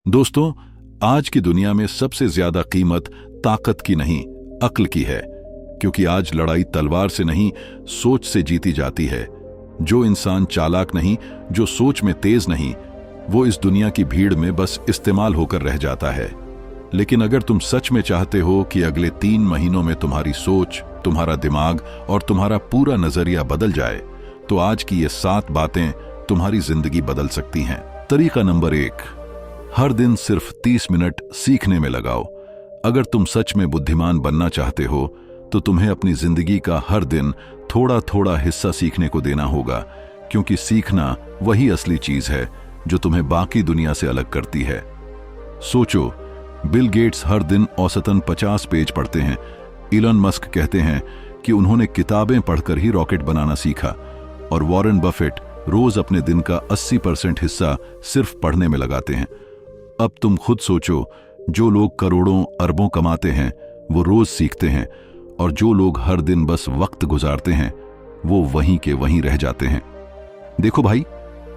दोस्तों, आज की दुनिया में सबसे ज्यादा कीमत ताकत की नहीं, अक्ल की है। क्योंकि आज लड़ाई तलवार से नहीं, सोच से जीती जाती है। जो इंसान चालाक नहीं, जो सोच में तेज नहीं, वो इस दुनिया की भीड़ में बस इस्तेमाल होकर रह जाता है। लेकिन अगर तुम सच में चाहते हो कि अगले 3 महीनों में तुम्हारी सोच, तुम्हारा दिमाग और तुम्हारा पूरा नजरिया बदल जाए, तो आज की ये 7 बातें तुम्हारी जिंदगी बदल सकती हैं। तरीका नंबर 1, हर दिन सिर्फ 30 मिनट सीखने में लगाओ। अगर तुम सच में बुद्धिमान बनना चाहते हो, तो तुम्हें अपनी जिंदगी का हर दिन थोड़ा थोड़ा हिस्सा सीखने को देना होगा, क्योंकि सीखना वही असली चीज है जो तुम्हें बाकी दुनिया से अलग करती है। सोचो, बिल गेट्स हर दिन औसतन 50 पेज पढ़ते हैं। इलॉन मस्क कहते हैं कि उन्होंने किताबें पढ़कर ही रॉकेट बनाना सीखा, और वॉरेन बफेट रोज अपने दिन का 80% हिस्सा सिर्फ पढ़ने में लगाते हैं। अब तुम खुद सोचो, जो लोग करोड़ों अरबों कमाते हैं वो रोज सीखते हैं, और जो लोग हर दिन बस वक्त गुजारते हैं वो वहीं के वहीं रह जाते हैं। देखो भाई,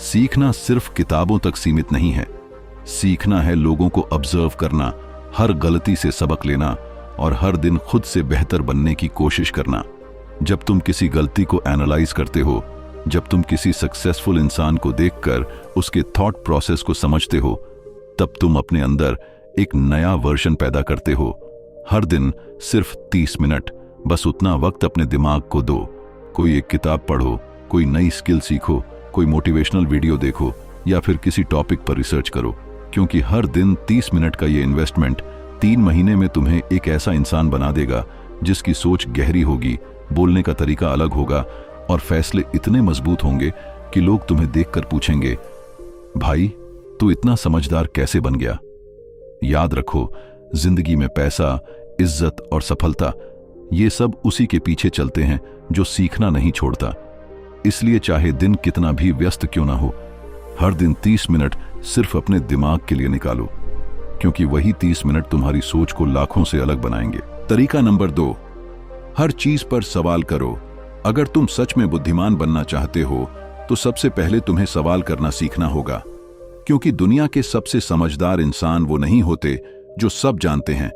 सीखना सिर्फ किताबों तक सीमित नहीं है। सीखना है लोगों को ऑब्जर्व करना, हर गलती से सबक लेना और हर दिन खुद से बेहतर बनने की कोशिश करना। जब तुम किसी गलती को एनालाइज करते हो, जब तुम किसी सक्सेसफुल इंसान को देखकर उसके थॉट प्रोसेस को समझते हो, तब तुम अपने अंदर एक नया वर्जन पैदा करते हो। हर दिन सिर्फ 30 मिनट, बस उतना वक्त अपने दिमाग को दो। कोई एक किताब पढ़ो, कोई नई स्किल सीखो, कोई मोटिवेशनल वीडियो देखो या फिर किसी टॉपिक पर रिसर्च करो। क्योंकि हर दिन 30 मिनट का ये इन्वेस्टमेंट 3 महीने में तुम्हें एक ऐसा इंसान बना देगा जिसकी सोच गहरी होगी, बोलने का तरीका अलग होगा और फैसले इतने मजबूत होंगे कि लोग तुम्हें देखकर पूछेंगे, भाई तू इतना समझदार कैसे बन गया। याद रखो, जिंदगी में पैसा, इज्जत और सफलता, ये सब उसी के पीछे चलते हैं जो सीखना नहीं छोड़ता। इसलिए चाहे दिन कितना भी व्यस्त क्यों ना हो, हर दिन 30 मिनट सिर्फ अपने दिमाग के लिए निकालो, क्योंकि वही 30 मिनट तुम्हारी सोच को लाखों से अलग बनाएंगे। तरीका नंबर 2, हर चीज पर सवाल करो। अगर तुम सच में बुद्धिमान बनना चाहते हो, तो सबसे पहले तुम्हें सवाल करना सीखना होगा। क्योंकि दुनिया के सबसे समझदार इंसान वो नहीं होते जो सब जानते हैं,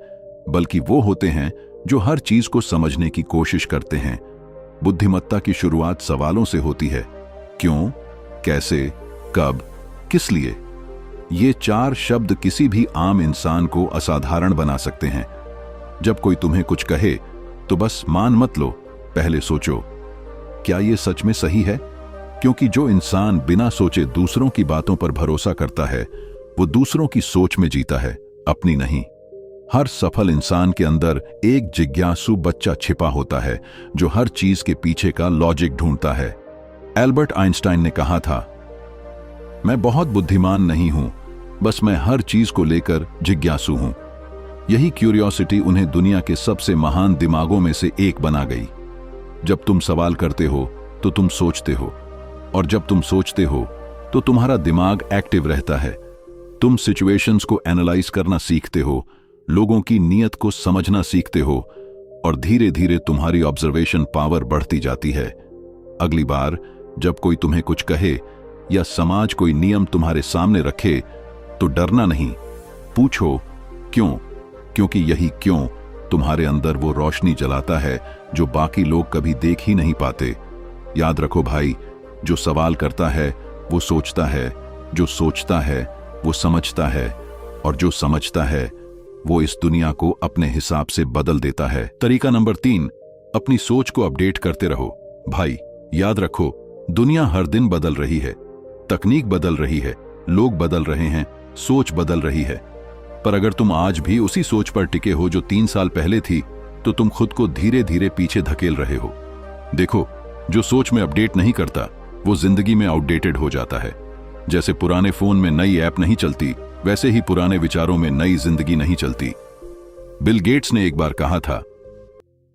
बल्कि वो होते हैं जो हर चीज को समझने की कोशिश करते हैं। बुद्धिमत्ता की शुरुआत सवालों से होती है। क्यों, कैसे, कब, किस लिए। ये 4 शब्द किसी भी आम इंसान को असाधारण बना सकते हैं। जब कोई तुम्हें कुछ कहे तो बस मान मत लो, पहले सोचो, क्या ये सच में सही है। क्योंकि जो इंसान बिना सोचे दूसरों की बातों पर भरोसा करता है, वो दूसरों की सोच में जीता है, अपनी नहीं। हर सफल इंसान के अंदर एक जिज्ञासु बच्चा छिपा होता है जो हर चीज के पीछे का लॉजिक ढूंढता है। एल्बर्ट आइंस्टाइन ने कहा था, मैं बहुत बुद्धिमान नहीं हूं, बस मैं हर चीज को लेकर जिज्ञासु हूं। यही क्यूरियोसिटी उन्हें दुनिया के सबसे महान दिमागों में से एक बना गई। जब तुम सवाल करते हो तो तुम सोचते हो, और जब तुम सोचते हो तो तुम्हारा दिमाग एक्टिव रहता है। तुम सिचुएशंस को एनालाइज करना सीखते हो, लोगों की नीयत को समझना सीखते हो, और धीरे धीरे तुम्हारी ऑब्जर्वेशन पावर बढ़ती जाती है। अगली बार जब कोई तुम्हें कुछ कहे या समाज कोई नियम तुम्हारे सामने रखे, तो डरना नहीं, पूछो क्यों। क्योंकि यही क्यों तुम्हारे अंदर वो रोशनी जलाता है जो बाकी लोग कभी देख ही नहीं पाते। याद रखो भाई, जो सवाल करता है वो सोचता है, जो सोचता है वो समझता है, और जो समझता है वो इस दुनिया को अपने हिसाब से बदल देता है। तरीका नंबर 3, अपनी सोच को अपडेट करते रहो। भाई याद रखो, दुनिया हर दिन बदल रही है, तकनीक बदल रही है, लोग बदल रहे हैं, सोच बदल रही है। पर अगर तुम आज भी उसी सोच पर टिके हो जो 3 साल पहले थी, तो तुम खुद को धीरे धीरे पीछे धकेल रहे हो। देखो, जो सोच में अपडेट नहीं करता वो जिंदगी में आउटडेटेड हो जाता है। जैसे पुराने फोन में नई ऐप नहीं चलती, वैसे ही पुराने विचारों में नई जिंदगी नहीं चलती। बिल गेट्स ने एक बार कहा था,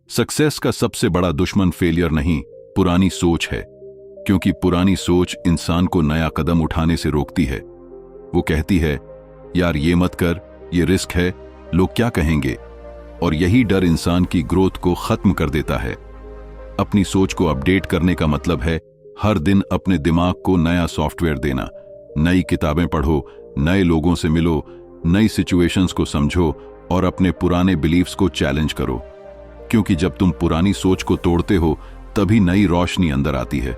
सक्सेस का सबसे बड़ा दुश्मन फेलियर नहीं, पुरानी सोच है। क्योंकि पुरानी सोच इंसान को नया कदम उठाने से रोकती है। वो कहती है, यार ये मत कर, ये रिस्क है, लोग क्या कहेंगे। और यही डर इंसान की ग्रोथ को खत्म कर देता है। अपनी सोच को अपडेट करने का मतलब है हर दिन अपने दिमाग को नया सॉफ्टवेयर देना। नई किताबें पढ़ो, नए लोगों से मिलो, नई सिचुएशंस को समझो और अपने पुराने बिलीफ्स को चैलेंज करो, क्योंकि जब तुम पुरानी सोच को तोड़ते हो तभी नई रोशनी अंदर आती है।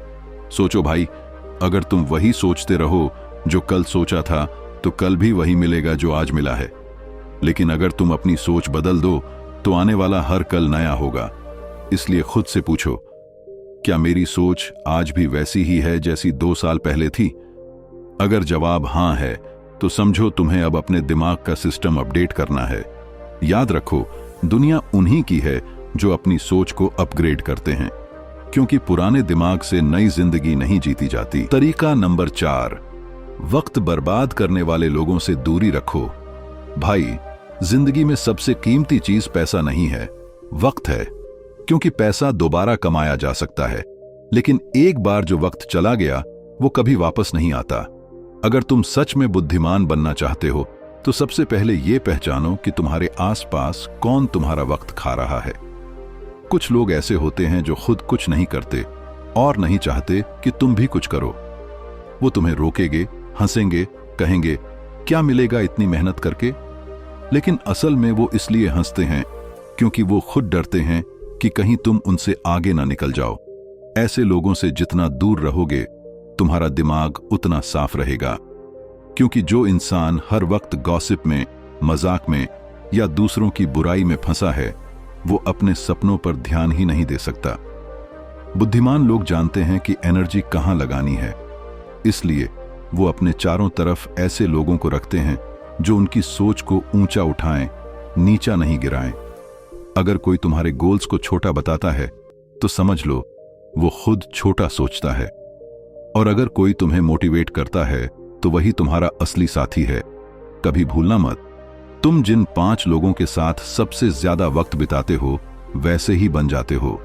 सोचो भाई, अगर तुम वही सोचते रहो जो कल सोचा था तो कल भी वही मिलेगा जो आज मिला है। लेकिन अगर तुम अपनी सोच बदल दो तो आने वाला हर कल नया होगा। इसलिए खुद से पूछो, क्या मेरी सोच आज भी वैसी ही है जैसी 2 साल पहले थी? अगर जवाब हां है तो समझो तुम्हें अब अपने दिमाग का सिस्टम अपडेट करना है। याद रखो, दुनिया उन्हीं की है जो अपनी सोच को अपग्रेड करते हैं, क्योंकि पुराने दिमाग से नई जिंदगी नहीं जीती जाती। तरीका नंबर 4, वक्त बर्बाद करने वाले लोगों से दूरी रखो। भाई, जिंदगी में सबसे कीमती चीज पैसा नहीं है, वक्त है। क्योंकि पैसा दोबारा कमाया जा सकता है, लेकिन एक बार जो वक्त चला गया वो कभी वापस नहीं आता। अगर तुम सच में बुद्धिमान बनना चाहते हो तो सबसे पहले ये पहचानो कि तुम्हारे आसपास कौन तुम्हारा वक्त खा रहा है। कुछ लोग ऐसे होते हैं जो खुद कुछ नहीं करते और नहीं चाहते कि तुम भी कुछ करो। वो तुम्हें रोकेंगे, हंसेंगे, कहेंगे क्या मिलेगा इतनी मेहनत करके। लेकिन असल में वो इसलिए हंसते हैं क्योंकि वो खुद डरते हैं कि कहीं तुम उनसे आगे ना निकल जाओ। ऐसे लोगों से जितना दूर रहोगे तुम्हारा दिमाग उतना साफ रहेगा, क्योंकि जो इंसान हर वक्त गॉसिप में, मजाक में या दूसरों की बुराई में फंसा है वो अपने सपनों पर ध्यान ही नहीं दे सकता। बुद्धिमान लोग जानते हैं कि एनर्जी कहां लगानी है, इसलिए वो अपने चारों तरफ ऐसे लोगों को रखते हैं जो उनकी सोच को ऊंचा उठाएं, नीचा नहीं गिराएं। अगर कोई तुम्हारे गोल्स को छोटा बताता है तो समझ लो वो खुद छोटा सोचता है, और अगर कोई तुम्हें मोटिवेट करता है तो वही तुम्हारा असली साथी है। कभी भूलना मत, तुम जिन 5 लोगों के साथ सबसे ज्यादा वक्त बिताते हो वैसे ही बन जाते हो।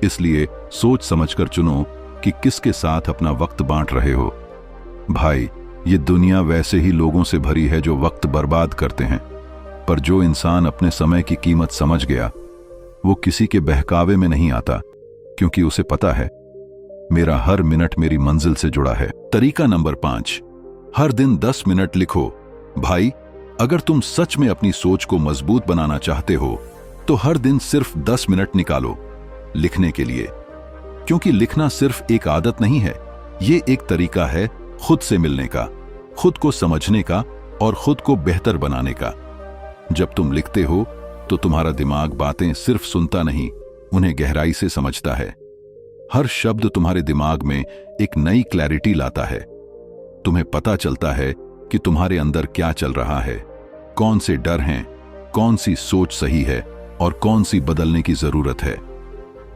इसलिए सोच समझकर चुनो कि किसके साथ अपना वक्त बांट रहे हो। भाई, ये दुनिया वैसे ही लोगों से भरी है जो वक्त बर्बाद करते हैं, पर जो इंसान अपने समय की कीमत समझ गया वो किसी के बहकावे में नहीं आता, क्योंकि उसे पता है मेरा हर मिनट मेरी मंजिल से जुड़ा है। तरीका नंबर 5, हर दिन 10 मिनट लिखो। भाई, अगर तुम सच में अपनी सोच को मजबूत बनाना चाहते हो तो हर दिन सिर्फ 10 मिनट निकालो लिखने के लिए, क्योंकि लिखना सिर्फ एक आदत नहीं है, ये एक तरीका है खुद से मिलने का, खुद को समझने का और खुद को बेहतर बनाने का। जब तुम लिखते हो तो तुम्हारा दिमाग बातें सिर्फ सुनता नहीं, उन्हें गहराई से समझता है। हर शब्द तुम्हारे दिमाग में एक नई क्लैरिटी लाता है। तुम्हें पता चलता है कि तुम्हारे अंदर क्या चल रहा है, कौन से डर हैं, कौन सी सोच सही है और कौन सी बदलने की जरूरत है।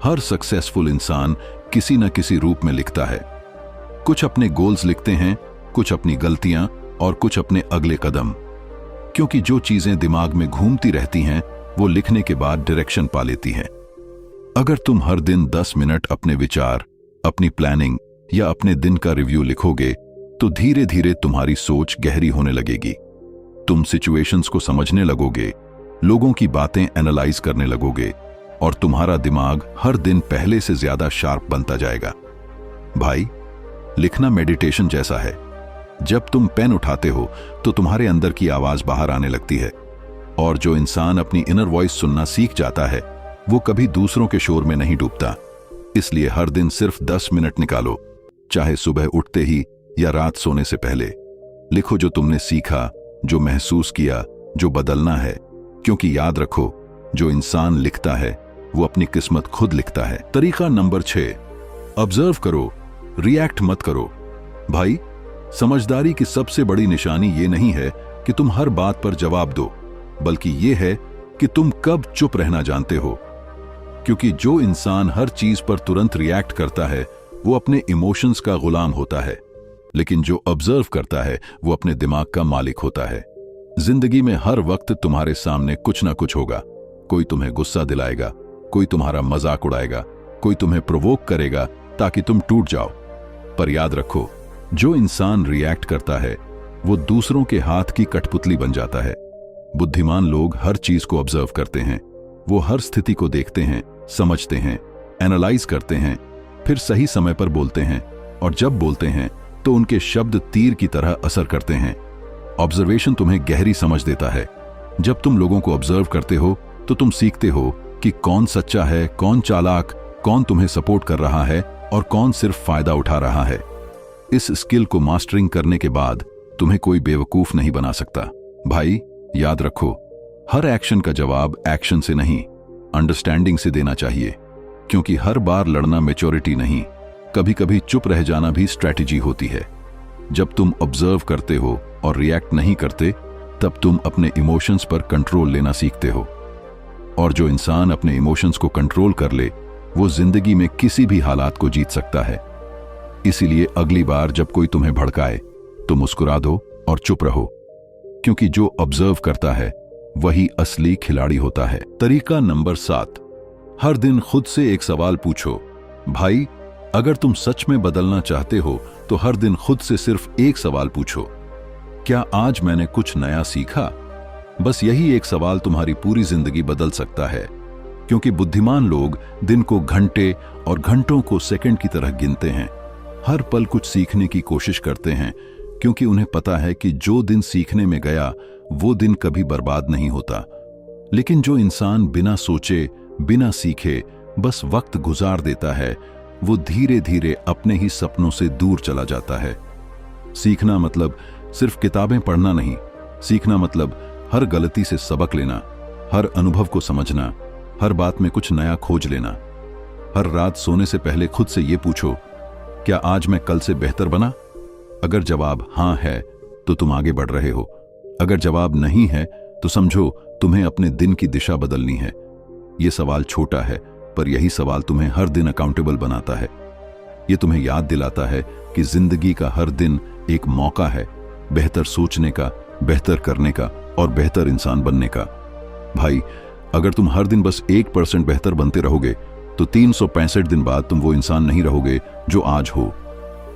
हर सक्सेसफुल इंसान किसी न किसी रूप में लिखता है। कुछ अपने गोल्स लिखते हैं, कुछ अपनी गलतियां और कुछ अपने अगले कदम, क्योंकि जो चीजें दिमाग में घूमती रहती हैं वो लिखने के बाद डायरेक्शन पा लेती हैं। अगर तुम हर दिन 10 मिनट अपने विचार, अपनी प्लानिंग या अपने दिन का रिव्यू लिखोगे तो धीरे धीरे तुम्हारी सोच गहरी होने लगेगी। तुम सिचुएशंस को समझने लगोगे, लोगों की बातें एनालाइज करने लगोगे और तुम्हारा दिमाग हर दिन पहले से ज्यादा शार्प बनता जाएगा। भाई, लिखना मेडिटेशन जैसा है। जब तुम पेन उठाते हो तो तुम्हारे अंदर की आवाज बाहर आने लगती है, और जो इंसान अपनी इनर वॉइस सुनना सीख जाता है वो कभी दूसरों के शोर में नहीं डूबता। इसलिए हर दिन सिर्फ 10 मिनट निकालो, चाहे सुबह उठते ही या रात सोने से पहले। लिखो जो तुमने सीखा, जो महसूस किया, जो बदलना है, क्योंकि याद रखो, जो इंसान लिखता है वो अपनी किस्मत खुद लिखता है। तरीका नंबर 6, ऑब्जर्व करो, रिएक्ट मत करो। भाई, समझदारी की सबसे बड़ी निशानी ये नहीं है कि तुम हर बात पर जवाब दो, बल्कि ये है कि तुम कब चुप रहना जानते हो। क्योंकि जो इंसान हर चीज पर तुरंत रिएक्ट करता है वो अपने इमोशंस का गुलाम होता है, लेकिन जो ऑब्जर्व करता है वो अपने दिमाग का मालिक होता है। जिंदगी में हर वक्त तुम्हारे सामने कुछ ना कुछ होगा। कोई तुम्हें गुस्सा दिलाएगा, कोई तुम्हारा मजाक उड़ाएगा, कोई तुम्हें प्रोवोक करेगा ताकि तुम टूट जाओ। पर याद रखो, जो इंसान रिएक्ट करता है वो दूसरों के हाथ की कठपुतली बन जाता है। बुद्धिमान लोग हर चीज को ऑब्जर्व करते हैं, वो हर स्थिति को देखते हैं, समझते हैं, एनालाइज करते हैं, फिर सही समय पर बोलते हैं, और जब बोलते हैं तो उनके शब्द तीर की तरह असर करते हैं। ऑब्जर्वेशन तुम्हें गहरी समझ देता है। जब तुम लोगों को ऑब्जर्व करते हो तो तुम सीखते हो कि कौन सच्चा है, कौन चालाक, कौन तुम्हें सपोर्ट कर रहा है और कौन सिर्फ फायदा उठा रहा है। इस स्किल को मास्टरिंग करने के बाद तुम्हें कोई बेवकूफ नहीं बना सकता। भाई याद रखो, हर एक्शन का जवाब एक्शन से नहीं, अंडरस्टैंडिंग से देना चाहिए। क्योंकि हर बार लड़ना मैच्योरिटी नहीं, कभी कभी चुप रह जाना भी स्ट्रैटेजी होती है। जब तुम ऑब्जर्व करते हो और रिएक्ट नहीं करते, तब तुम अपने इमोशंस पर कंट्रोल लेना सीखते हो। और जो इंसान अपने इमोशंस को कंट्रोल कर ले, वो जिंदगी में किसी भी हालात को जीत सकता है। इसीलिए अगली बार जब कोई तुम्हें भड़काए तो मुस्कुरा दो और चुप रहो, क्योंकि जो ऑब्जर्व करता है वही असली खिलाड़ी होता है। तरीका नंबर 7, हर दिन खुद से एक सवाल पूछो। भाई, अगर तुम सच में बदलना चाहते हो तो हर दिन खुद से सिर्फ एक सवाल पूछो, क्या आज मैंने कुछ नया सीखा? बस यही एक सवाल तुम्हारी पूरी जिंदगी बदल सकता है। क्योंकि बुद्धिमान लोग दिन को घंटे और घंटों को सेकंड की तरह गिनते हैं। हर पल कुछ सीखने की कोशिश करते हैं, क्योंकि उन्हें पता है कि जो दिन सीखने में गया वो दिन कभी बर्बाद नहीं होता। लेकिन जो इंसान बिना सोचे, बिना सीखे बस वक्त गुजार देता है, वो धीरे धीरे अपने ही सपनों से दूर चला जाता है। सीखना मतलब सिर्फ किताबें पढ़ना नहीं, सीखना मतलब हर गलती से सबक लेना, हर अनुभव को समझना, हर बात में कुछ नया खोज लेना। हर रात सोने से पहले खुद से ये पूछो, क्या आज मैं कल से बेहतर बना? अगर जवाब हाँ है तो तुम आगे बढ़ रहे हो। अगर जवाब नहीं है तो समझो तुम्हें अपने दिन की दिशा बदलनी है। यह सवाल छोटा है, पर यही सवाल तुम्हें हर दिन अकाउंटेबल बनाता है। यह तुम्हें याद दिलाता है कि जिंदगी का हर दिन एक मौका है बेहतर सोचने का, बेहतर करने का और बेहतर इंसान बनने का। भाई, अगर तुम हर दिन बस 1% बेहतर बनते रहोगे तो 365 दिन बाद तुम वो इंसान नहीं रहोगे जो आज हो।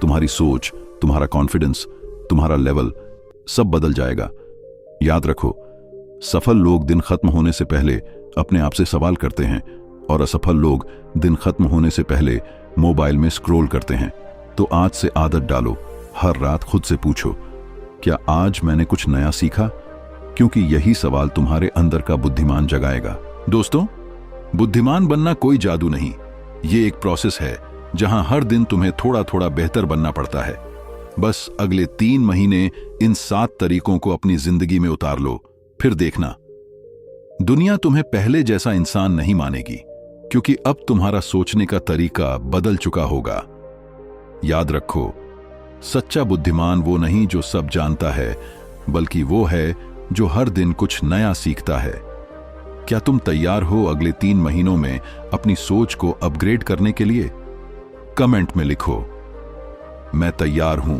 तुम्हारी सोच, तुम्हारा कॉन्फिडेंस, तुम्हारा लेवल सब बदल जाएगा। याद रखो, सफल लोग दिन खत्म होने से पहले अपने आप से सवाल करते हैं और असफल लोग दिन खत्म होने से पहले मोबाइल में स्क्रॉल करते हैं। तो आज से आदत डालो, हर रात खुद से पूछो, क्या आज मैंने कुछ नया सीखा? क्योंकि यही सवाल तुम्हारे अंदर का बुद्धिमान जगाएगा। दोस्तों, बुद्धिमान बनना कोई जादू नहीं, ये एक प्रोसेस है जहां हर दिन तुम्हें थोड़ा थोड़ा बेहतर बनना पड़ता है। बस अगले 3 महीने इन 7 तरीकों को अपनी जिंदगी में उतार लो, फिर देखना दुनिया तुम्हें पहले जैसा इंसान नहीं मानेगी, क्योंकि अब तुम्हारा सोचने का तरीका बदल चुका होगा। याद रखो, सच्चा बुद्धिमान वो नहीं जो सब जानता है, बल्कि वो है जो हर दिन कुछ नया सीखता है। क्या तुम तैयार हो अगले 3 महीनों में अपनी सोच को अपग्रेड करने के लिए? कमेंट में लिखो, मैं तैयार हूं।